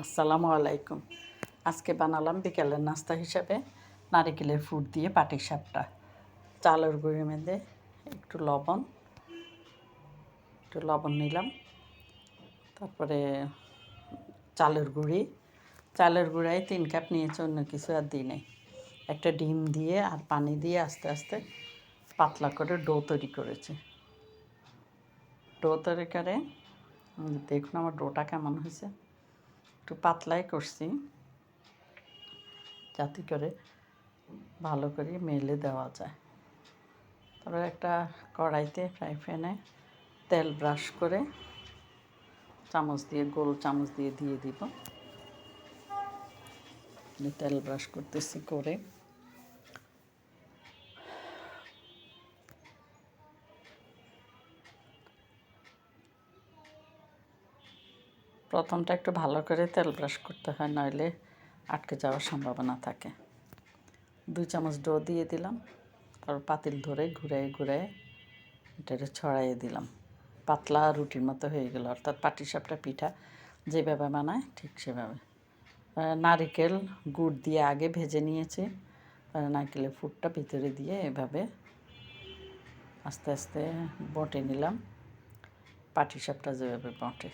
আসসালামু আলাইকুম। আজকে বানালাম বিকেলের নাস্তা হিসাবে নারিকেলের ফুড দিয়ে পাটিসাপটা। চালের গুঁড়ির মধ্যে একটু লবণ নিলাম, তারপরে চালের গুঁড়ায় 3 কাপ নিয়েছে, অন্য কিছু আর দিই নাই। একটা ডিম দিয়ে আর পানি দিয়ে আস্তে আস্তে পাতলা করে ডো তৈরি করেছি। ডো তৈরি করে দেখুন আমার ডোটা কেমন হয়েছে। একটু পাতলাই করছি যাতে করে ভালো করে মেলে দেওয়া যায়। তারপরে একটা কড়াইতে ফ্রাই প্যানে তেল ব্রাশ করে গোল চামচ দিয়ে দিব। তেল ব্রাশ করতেছি করে প্রথমটা একটু ভালো করে তেল ব্রাশ করতে হয়, নইলে আটকে যাওয়ার সম্ভাবনা থাকে। 2 চামচ ডো দিয়ে দিলাম, তারপর পাতিল ধরে ঘুরায় এটাকে ছড়াইয়ে দিলাম। পাতলা রুটির মতো হয়ে গেল, অর্থাৎ পাটিসাপটা পিঠা যেভাবে বানায় ঠিক সেভাবে। নারিকেল গুড় দিয়ে আগে ভেজে নিয়েছি, নারকেলের ফুডটা ভিতরে দিয়ে এভাবে আস্তে আস্তে বটে নিলাম, পাটিসাপটা যেভাবে বটে।